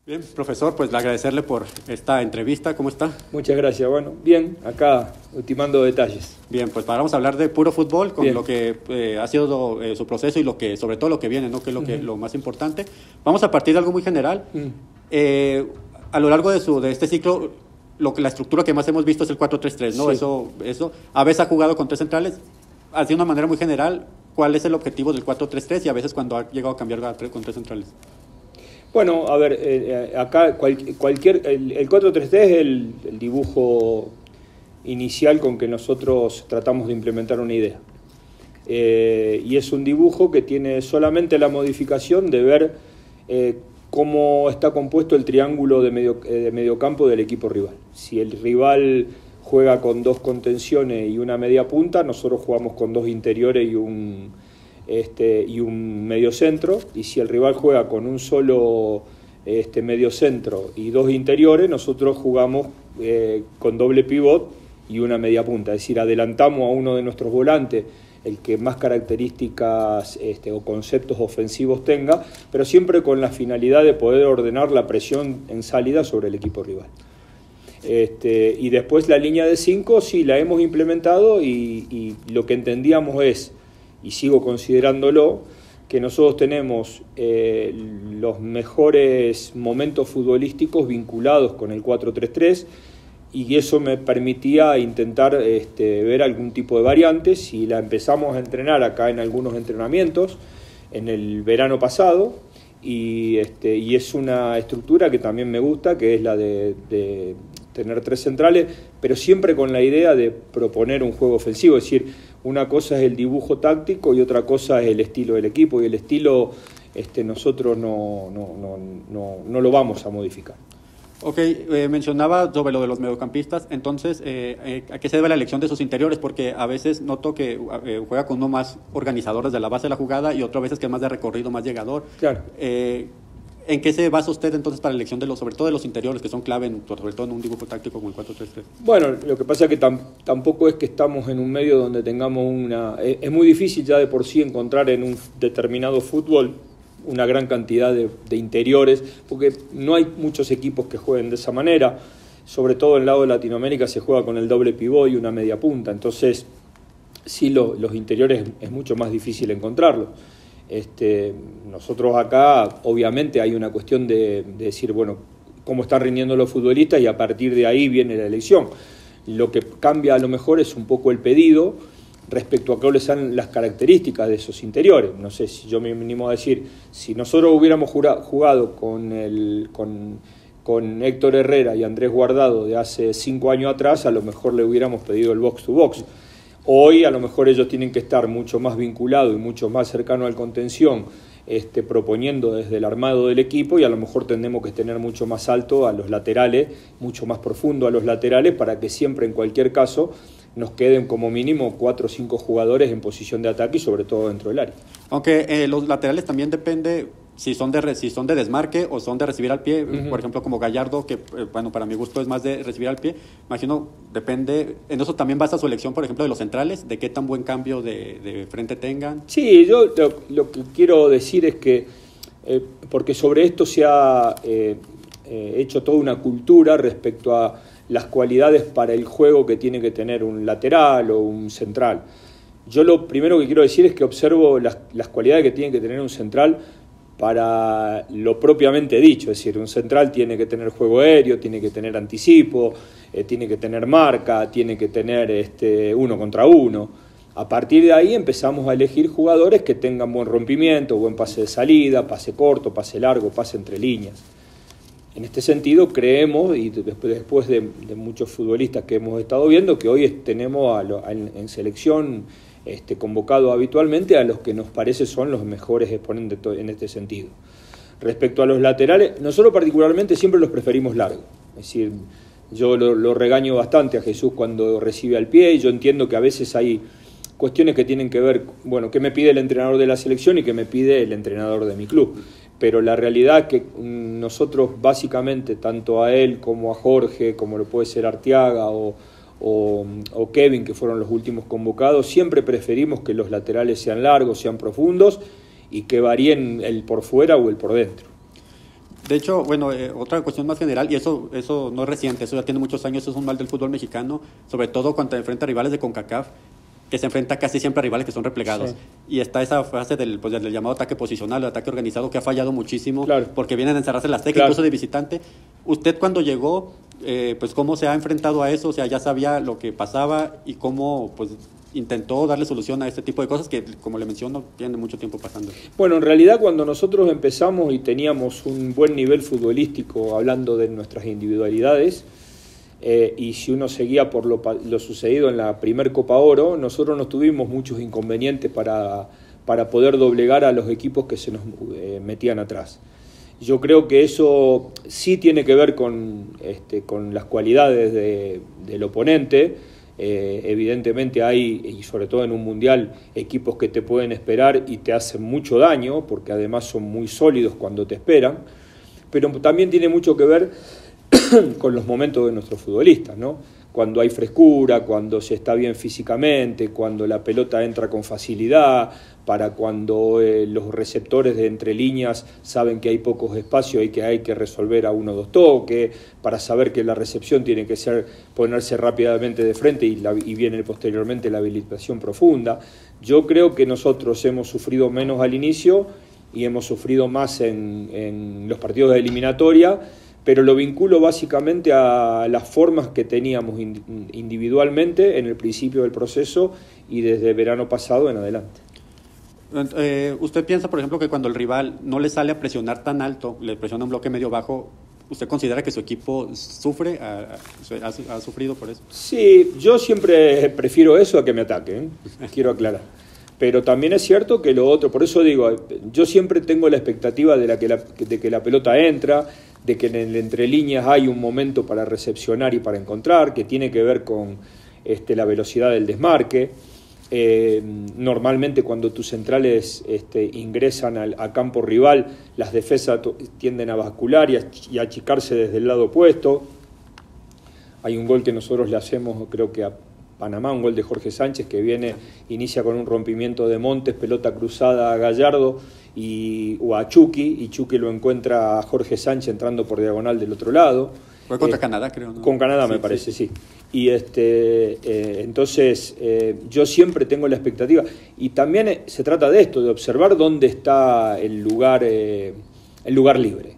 Bien, profesor, pues agradecerle por esta entrevista. ¿Cómo está? Muchas gracias. Bueno, bien, acá ultimando detalles. Bien, pues vamos a hablar de puro fútbol, con Bien. lo que ha sido su proceso y sobre todo lo que viene, ¿no? Que es lo más importante. Vamos a partir de algo muy general. A lo largo de este ciclo, la estructura que más hemos visto es el 4-3-3, ¿no? Sí. Eso. A veces ha jugado con tres centrales. Así de una manera muy general, ¿cuál es el objetivo del 4-3-3 y a veces cuando ha llegado a cambiar con tres centrales? Bueno, a ver, acá el 4-3-3 es el dibujo inicial con que nosotros tratamos de implementar una idea. Y es un dibujo que tiene solamente la modificación de ver cómo está compuesto el triángulo de mediocampo del equipo rival. Si el rival juega con dos contenciones y una media punta, nosotros jugamos con dos interiores y un mediocentro, y si el rival juega con un solo mediocentro y dos interiores, nosotros jugamos con doble pivot y una media punta, es decir, adelantamos a uno de nuestros volantes, el que más características o conceptos ofensivos tenga, pero siempre con la finalidad de poder ordenar la presión en salida sobre el equipo rival. Y después la línea de 5 sí la hemos implementado y lo que entendíamos es, y sigo considerándolo, que nosotros tenemos los mejores momentos futbolísticos vinculados con el 4-3-3, y eso me permitía intentar ver algún tipo de variantes, y la empezamos a entrenar acá en algunos entrenamientos en el verano pasado, y es una estructura que también me gusta, que es la de tener tres centrales, pero siempre con la idea de proponer un juego ofensivo. Es decir, una cosa es el dibujo táctico y otra cosa es el estilo del equipo, y el estilo nosotros no lo vamos a modificar. Ok, mencionaba sobre lo de los mediocampistas, entonces, ¿a qué se debe la elección de sus interiores? Porque a veces noto que juega con uno más organizador desde la base de la jugada y otro a veces que es más de recorrido, más llegador. Claro. ¿En qué se basa usted entonces para la elección sobre todo de los interiores, que son clave, sobre todo en un dibujo táctico como el 4-3-3? Bueno, lo que pasa es que tampoco es que estamos en un medio donde tengamos es muy difícil ya de por sí encontrar en un determinado fútbol una gran cantidad de interiores, porque no hay muchos equipos que jueguen de esa manera. Sobre todo en el lado de Latinoamérica se juega con el doble pivot y una media punta, entonces sí los interiores es mucho más difícil encontrarlos. Nosotros acá obviamente hay una cuestión de decir, bueno, cómo están rindiendo los futbolistas, y a partir de ahí viene la elección. Lo que cambia a lo mejor es un poco el pedido respecto a cuáles son las características de esos interiores. No sé, si yo me animo a decir, si nosotros hubiéramos jugado con Héctor Herrera y Andrés Guardado de hace 5 años atrás, a lo mejor le hubiéramos pedido el box to box. Hoy a lo mejor ellos tienen que estar mucho más vinculados y mucho más cercanos al contención, proponiendo desde el armado del equipo, y a lo mejor tendremos que tener mucho más alto a los laterales, mucho más profundo a los laterales, para que siempre, en cualquier caso, nos queden como mínimo 4 o 5 jugadores en posición de ataque y sobre todo dentro del área. Aunque los laterales también depende si son de desmarque o son de recibir al pie. Por ejemplo, como Gallardo, que bueno, para mi gusto es más de recibir al pie. Imagino, depende, en eso también basa su elección, por ejemplo, de los centrales, de qué tan buen cambio de frente tengan. Sí, yo lo que quiero decir es que, porque sobre esto se ha hecho toda una cultura respecto a las cualidades para el juego que tiene que tener un lateral o un central. Yo lo primero que quiero decir es que observo las cualidades que tiene que tener un central para lo propiamente dicho, es decir, un central tiene que tener juego aéreo, tiene que tener anticipo, tiene que tener marca, tiene que tener uno contra uno. A partir de ahí empezamos a elegir jugadores que tengan buen rompimiento, buen pase de salida, pase corto, pase largo, pase entre líneas. En este sentido creemos, y después de muchos futbolistas que hemos estado viendo, que hoy tenemos en selección convocado habitualmente a los que nos parece son los mejores exponentes en este sentido. Respecto a los laterales, nosotros particularmente siempre los preferimos largos. Es decir, yo lo regaño bastante a Jesús cuando recibe al pie, y yo entiendo que a veces hay cuestiones que tienen que ver, bueno, qué me pide el entrenador de la selección y qué me pide el entrenador de mi club. Pero la realidad es que nosotros básicamente, tanto a él como a Jorge, como lo puede ser Arteaga o Kevin, que fueron los últimos convocados, siempre preferimos que los laterales sean largos, sean profundos, y que varíen el por fuera o el por dentro. De hecho, bueno, otra cuestión más general, y eso no es reciente, eso ya tiene muchos años, eso es un mal del fútbol mexicano, sobre todo cuando enfrenta a rivales de CONCACAF, que se enfrenta casi siempre a rivales que son replegados. Sí. Y está esa fase del llamado ataque posicional, el ataque organizado, que ha fallado muchísimo, claro, porque vienen a encerrarse las Azteca, claro, incluso de visitante. Usted cuando llegó, pues cómo se ha enfrentado a eso, o sea, ya sabía lo que pasaba y cómo pues intentó darle solución a este tipo de cosas que, como le menciono, tienen mucho tiempo pasando. Bueno, en realidad cuando nosotros empezamos y teníamos un buen nivel futbolístico, hablando de nuestras individualidades, y si uno seguía por lo sucedido en la primer Copa Oro, nosotros no tuvimos muchos inconvenientes para poder doblegar a los equipos que se nos metían atrás. Yo creo que eso sí tiene que ver con las cualidades del oponente. Evidentemente hay, y sobre todo en un mundial, equipos que te pueden esperar y te hacen mucho daño, porque además son muy sólidos cuando te esperan, pero también tiene mucho que ver con los momentos de nuestros futbolistas, ¿no? Cuando hay frescura, cuando se está bien físicamente, cuando la pelota entra con facilidad, para cuando los receptores de entre líneas saben que hay pocos espacios y que hay que resolver a 1 o 2 toques, para saber que la recepción tiene que ser ponerse rápidamente de frente y viene posteriormente la habilitación profunda. Yo creo que nosotros hemos sufrido menos al inicio y hemos sufrido más en los partidos de eliminatoria, pero lo vinculo básicamente a las formas que teníamos individualmente en el principio del proceso y desde el verano pasado en adelante. ¿Usted piensa, por ejemplo, que cuando el rival no le sale a presionar tan alto, le presiona un bloque medio bajo, ¿usted considera que su equipo sufre, ha sufrido por eso? Sí, yo siempre prefiero eso a que me ataquen, quiero aclarar. Pero también es cierto que lo otro, por eso digo, yo siempre tengo la expectativa de que la pelota entra, de que en el entre líneas hay un momento para recepcionar y para encontrar, que tiene que ver con la velocidad del desmarque. Normalmente cuando tus centrales ingresan a campo rival, las defensas tienden a bascular y a achicarse desde el lado opuesto. Hay un gol que nosotros le hacemos, creo que a Panamá, un gol de Jorge Sánchez que inicia con un rompimiento de Montes, pelota cruzada a Gallardo o a Chucky, y Chucky lo encuentra a Jorge Sánchez entrando por diagonal del otro lado. Fue contra Canadá, creo, ¿no? Con Canadá, sí, me parece, sí. Y entonces yo siempre tengo la expectativa, y también se trata de esto, de observar dónde está el lugar libre.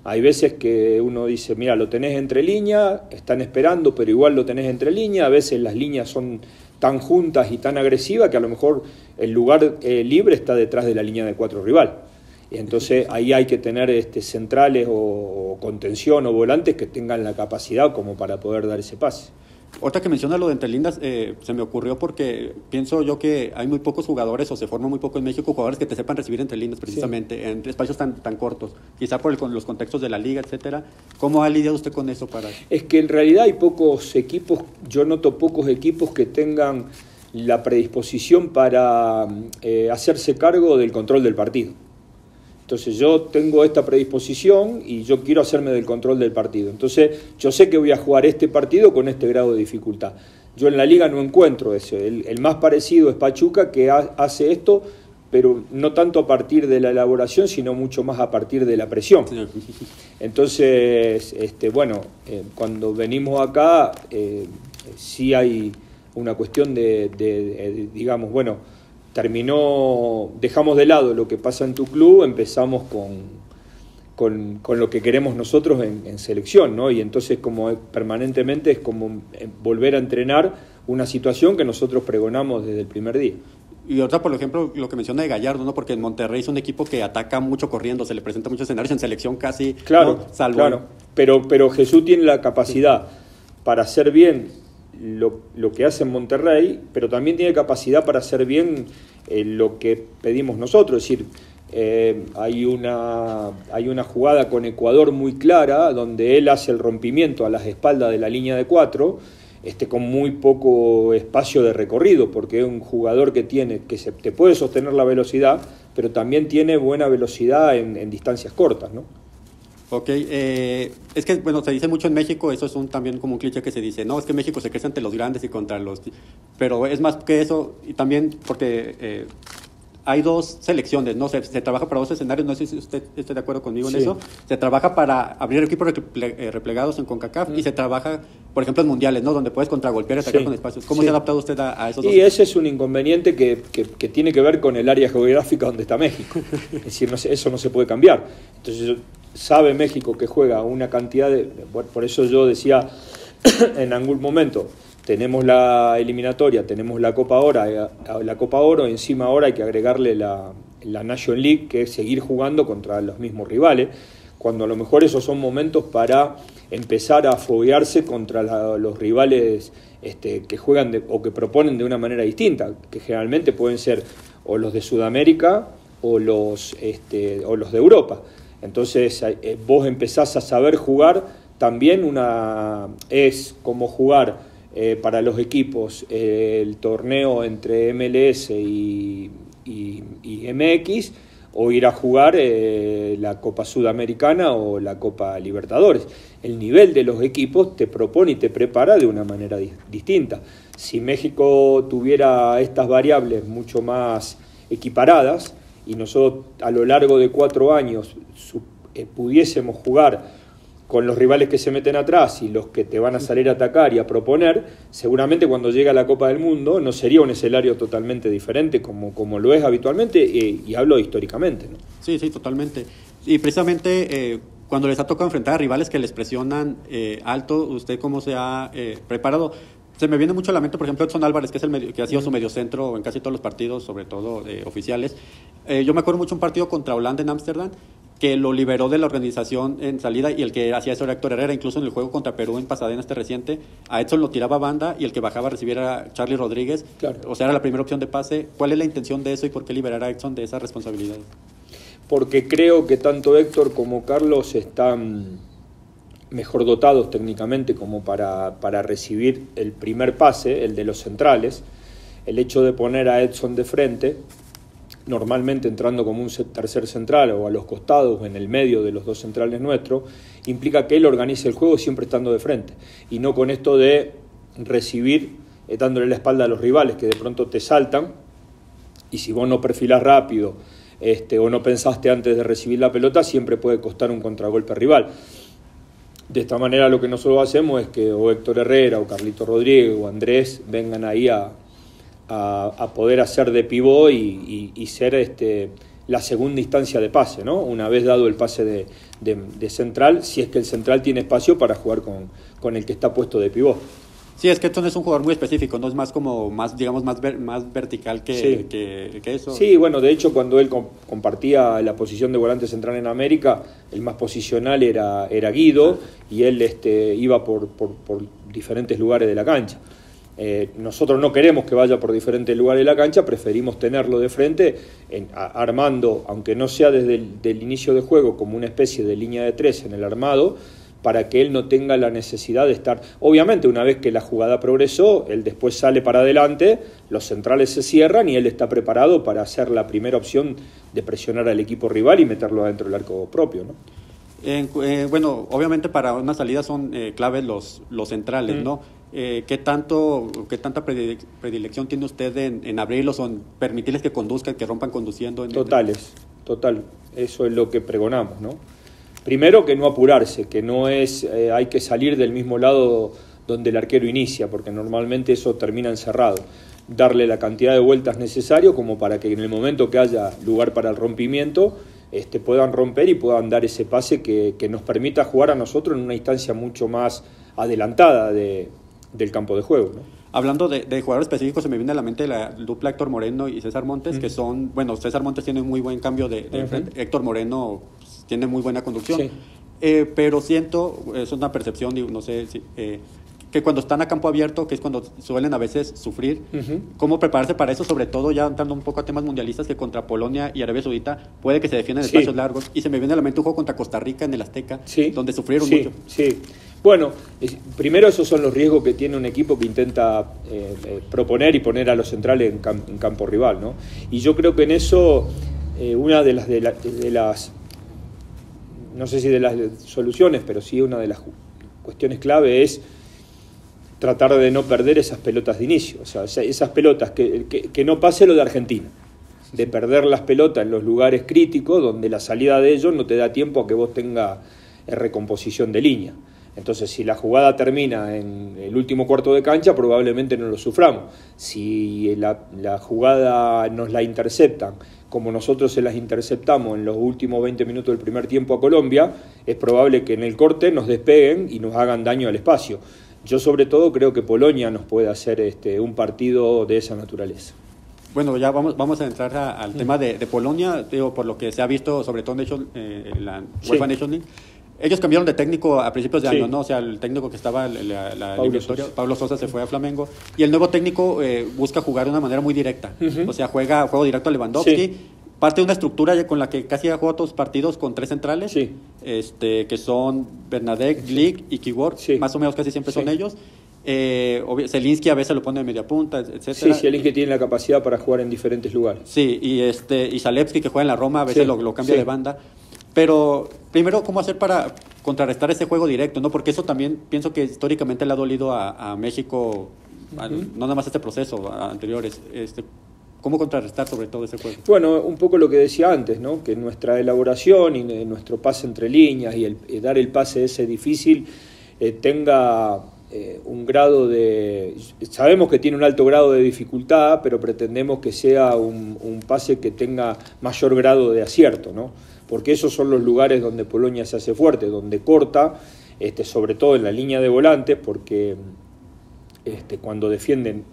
Hay veces que uno dice, mira, lo tenés entre líneas, están esperando, pero igual lo tenés entre líneas. A veces las líneas son tan juntas y tan agresivas que a lo mejor el lugar libre está detrás de la línea de 4 rival. Y entonces ahí hay que tener centrales o contención o volantes que tengan la capacidad como para poder dar ese pase. Otra que menciona lo de entre líneas, se me ocurrió porque pienso yo que hay muy pocos jugadores, o se forman muy poco en México, jugadores que te sepan recibir entre líneas precisamente, sí, en espacios tan cortos, quizá por los contextos de la liga, etcétera. ¿Cómo ha lidiado usted con eso? Es que en realidad hay pocos equipos, yo noto pocos equipos que tengan la predisposición para hacerse cargo del control del partido. Entonces yo tengo esta predisposición y yo quiero hacerme del control del partido. Entonces yo sé que voy a jugar este partido con este grado de dificultad. Yo en la liga no encuentro eso. El más parecido es Pachuca, que hace esto, pero no tanto a partir de la elaboración, sino mucho más a partir de la presión. Entonces, cuando venimos acá, sí hay una cuestión digamos, bueno, dejamos de lado lo que pasa en tu club, empezamos con lo que queremos nosotros en selección, ¿no? Y entonces permanentemente es como volver a entrenar una situación que nosotros pregonamos desde el primer día. Y otra, por ejemplo, lo que menciona de Gallardo, ¿no? Porque en Monterrey es un equipo que ataca mucho corriendo, se le presenta muchos escenarios en selección casi, claro, ¿no? Salvo. Claro. Pero Jesús tiene la capacidad para hacer bien lo que hace en Monterrey, pero también tiene capacidad para hacer bien lo que pedimos nosotros. Es decir, hay una jugada con Ecuador muy clara, donde él hace el rompimiento a las espaldas de la línea de 4, con muy poco espacio de recorrido, porque es un jugador que te puede sostener la velocidad, pero también tiene buena velocidad en distancias cortas, ¿no? Ok, es que, bueno, se dice mucho en México, eso es también como un cliché que se dice, no, es que México se crece ante los grandes y contra los... Pero es más que eso, y también porque hay dos selecciones, ¿no? Se trabaja para dos escenarios, no sé si usted esté de acuerdo conmigo en Sí. eso. Se trabaja para abrir equipos replegados en CONCACAF y se trabaja, por ejemplo, en mundiales, ¿no? Donde puedes contragolpear y atacar Sí. con espacios. ¿Cómo Sí. se ha adaptado usted a esos dos? Y ese es un inconveniente que tiene que ver con el área geográfica donde está México. Es decir, eso no se puede cambiar. Entonces, sabe México que juega una cantidad de... Bueno, por eso yo decía en algún momento, tenemos la eliminatoria, tenemos la Copa Oro, encima ahora hay que agregarle la National League, que es seguir jugando contra los mismos rivales, cuando a lo mejor esos son momentos para empezar a foguearse contra los rivales que juegan o que proponen de una manera distinta, que generalmente pueden ser o los de Sudamérica o los de Europa. Entonces vos empezás a saber jugar, también es como jugar para los equipos el torneo entre MLS y MX, o ir a jugar la Copa Sudamericana o la Copa Libertadores. El nivel de los equipos te propone y te prepara de una manera distinta. Si México tuviera estas variables mucho más equiparadas y nosotros a lo largo de 4 años pudiésemos jugar con los rivales que se meten atrás y los que te van a salir a atacar y a proponer, seguramente cuando llega la Copa del Mundo no sería un escenario totalmente diferente como lo es habitualmente, y hablo históricamente, ¿no? Sí, totalmente. Y precisamente cuando les ha tocado enfrentar a rivales que les presionan alto, ¿usted cómo se ha preparado? Se me viene mucho a la mente, por ejemplo, Edson Álvarez, que es que ha sido su mediocentro en casi todos los partidos, sobre todo oficiales. Yo me acuerdo mucho un partido contra Holanda en Ámsterdam, que lo liberó de la organización en salida, y el que hacía eso era Héctor Herrera. Incluso en el juego contra Perú en Pasadena reciente, a Edson lo tiraba a banda y el que bajaba a recibir era Charly Rodríguez. Claro. O sea, era la primera opción de pase. ¿Cuál es la intención de eso y por qué liberar a Edson de esa responsabilidad? Porque creo que tanto Héctor como Carlos están mejor dotados técnicamente como para recibir el primer pase, el de los centrales. El hecho de poner a Edson de frente, normalmente entrando como un tercer central o a los costados o en el medio de los dos centrales nuestros, implica que él organice el juego siempre estando de frente, y no con esto de recibir dándole la espalda a los rivales que de pronto te saltan, y si vos no perfilás rápido o no pensaste antes de recibir la pelota, siempre puede costar un contragolpe rival. De esta manera lo que nosotros hacemos es que o Héctor Herrera o Carlito Rodríguez o Andrés vengan ahí a poder hacer de pivot y ser la segunda instancia de pase, ¿no? Una vez dado el pase de central, si es que el central tiene espacio para jugar con el que está puesto de pivot. Sí, es que Edson es un jugador muy específico, no es más como más vertical que eso. Sí, bueno, de hecho cuando él compartía la posición de volante central en América, el más posicional era Guido, y él iba por diferentes lugares de la cancha. Nosotros no queremos que vaya por diferentes lugares de la cancha, preferimos tenerlo de frente, armando, aunque no sea desde el inicio de juego, como una especie de línea de 3 en el armado, para que él no tenga la necesidad de estar... Obviamente, una vez que la jugada progresó, él después sale para adelante, los centrales se cierran y él está preparado para hacer la primera opción de presionar al equipo rival y meterlo adentro del arco propio, ¿no? Bueno, obviamente para una salida son claves los centrales, ¿no? ¿Qué tanta predilección tiene usted en abrirlos o en permitirles que conduzcan, que rompan conduciendo? Total, eso es lo que pregonamos, ¿no? Primero, que no apurarse, que no es hay que salir del mismo lado donde el arquero inicia, porque normalmente eso termina encerrado. Darle la cantidad de vueltas necesario como para que en el momento que haya lugar para el rompimiento puedan romper y puedan dar ese pase que nos permita jugar a nosotros en una instancia mucho más adelantada del campo de juego, ¿no? Hablando de jugadores específicos, se me viene a la mente la dupla Héctor Moreno y César Montes, que son, bueno, César Montes tiene un muy buen cambio de frente, Héctor Moreno tiene muy buena conducción, sí. Pero siento, es una percepción, digo, no sé si... que cuando están a campo abierto, que es cuando suelen a veces sufrir, ¿cómo prepararse para eso? Sobre todo ya entrando un poco a temas mundialistas, que contra Polonia y Arabia Saudita puede que se defiendan en espacios largos, y se me viene a la mente un juego contra Costa Rica en el Azteca, donde sufrieron mucho. Sí. Bueno, primero esos son los riesgos que tiene un equipo que intenta proponer y poner a los centrales en campo rival, ¿no? Y yo creo que en eso una de las no sé si de las soluciones, pero sí una de las cuestiones clave es tratar de no perder esas pelotas de inicio, o sea, esas pelotas que no pase lo de Argentina. de perder las pelotas en los lugares críticos, donde la salida de ellos no te da tiempo a que vos tengas recomposición de línea. Entonces, si la jugada termina en el último cuarto de cancha, probablemente no lo suframos. Si la jugada nos la interceptan, como nosotros se las interceptamos en los últimos 20 minutos del primer tiempo a Colombia, es probable que en el corte nos despeguen y nos hagan daño al espacio. Yo sobre todo creo que Polonia nos puede hacer un partido de esa naturaleza. Bueno, ya vamos a entrar al tema de Polonia, digo, por lo que se ha visto, sobre todo en la UEFA Nations League. Ellos cambiaron de técnico a principios de año, ¿no? O sea, el técnico que estaba la eliminatoria, Pablo Sosa, se fue a Flamengo, y el nuevo técnico busca jugar de una manera muy directa. O sea, juega juego directo a Lewandowski, parte de una estructura con la que casi ha jugado todos los partidos con 3 centrales, que son Bernadette, Glick y Kiwior, más o menos casi siempre son ellos. Zielinski a veces lo pone de media punta, etcétera. Sí, Zielinski tiene la capacidad para jugar en diferentes lugares. Sí, y Zalewski, que juega en la Roma, a veces lo cambia de banda. Pero primero, ¿cómo hacer para contrarrestar ese juego directo? ¿No? Porque eso también pienso que históricamente le ha dolido a México, no nada más este proceso, anteriores. ¿Cómo contrarrestar sobre todo ese juego? Bueno, un poco lo que decía antes, ¿no? Que nuestra elaboración y nuestro pase entre líneas y dar el pase ese difícil tenga un grado de... Sabemos que tiene un alto grado de dificultad, pero pretendemos que sea un pase que tenga mayor grado de acierto, ¿no? Porque esos son los lugares donde Polonia se hace fuerte, donde corta, sobre todo en la línea de volantes, porque cuando defienden,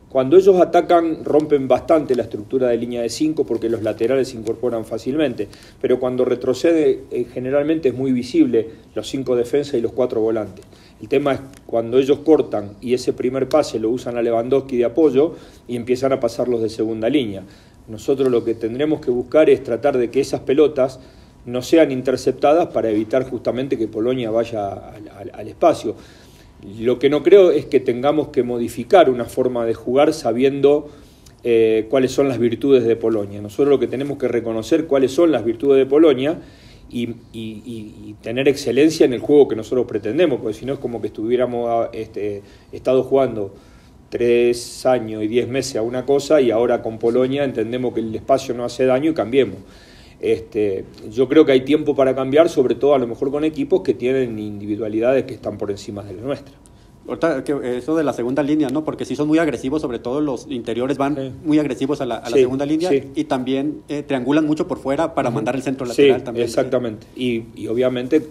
cuando ellos atacan rompen bastante la estructura de línea de 5 porque los laterales se incorporan fácilmente, pero cuando retrocede generalmente es muy visible los 5 defensas y los 4 volantes. El tema es cuando ellos cortan y ese primer pase lo usan a Lewandowski de apoyo y empiezan a pasarlos de segunda línea. Nosotros lo que tendremos que buscar es tratar de que esas pelotas no sean interceptadas para evitar justamente que Polonia vaya al espacio. Lo que no creo es que tengamos que modificar una forma de jugar sabiendo cuáles son las virtudes de Polonia. Nosotros lo que tenemos que reconocer cuáles son las virtudes de Polonia y tener excelencia en el juego que nosotros pretendemos, porque si no es como que estuviéramos estado jugando 3 años y 10 meses a una cosa y ahora con Polonia entendemos que el espacio no hace daño y cambiemos. Yo creo que hay tiempo para cambiar, sobre todo a lo mejor con equipos que tienen individualidades que están por encima de la nuestra. Ahorita, eso de la segunda línea, ¿no? Porque sí son muy agresivos, sobre todo los interiores van muy agresivos a la segunda línea y también triangulan mucho por fuera para mandar el centro lateral también. Exactamente. Y obviamente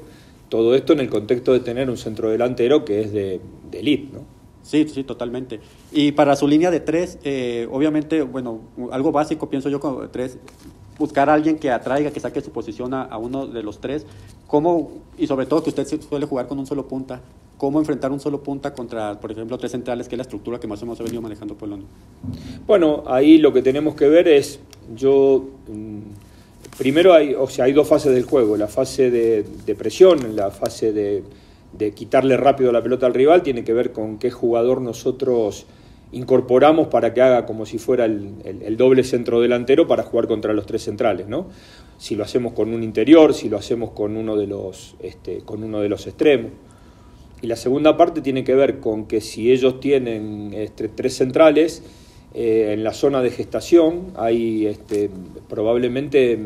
todo esto en el contexto de tener un centro delantero que es de elite, ¿no? Sí, totalmente. Y para su línea de 3, obviamente, bueno, algo básico, pienso yo, con 3, buscar a alguien que atraiga, que saque su posición a uno de los 3. ¿Cómo, y sobre todo que usted suele jugar con un solo punta, cómo enfrentar un solo punta contra, por ejemplo, 3 centrales, que es la estructura que más o menos ha venido manejando Polonia? Bueno, ahí lo que tenemos que ver es, primero hay 2 fases del juego, la fase de presión, la fase de quitarle rápido la pelota al rival, tiene que ver con qué jugador nosotros incorporamos para que haga como si fuera el doble centro delantero para jugar contra los 3 centrales, ¿no? Si lo hacemos con un interior, si lo hacemos con uno de los extremos. Y la segunda parte tiene que ver con que si ellos tienen 3 centrales, en la zona de gestación hay probablemente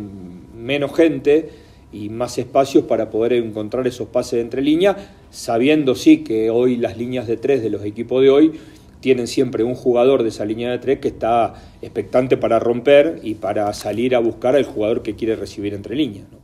menos gente y más espacios para poder encontrar esos pases entre líneas, sabiendo sí que hoy las líneas de 3 de los equipos de hoy tienen siempre un jugador de esa línea de 3 que está expectante para romper y para salir a buscar al jugador que quiere recibir entre líneas, ¿no?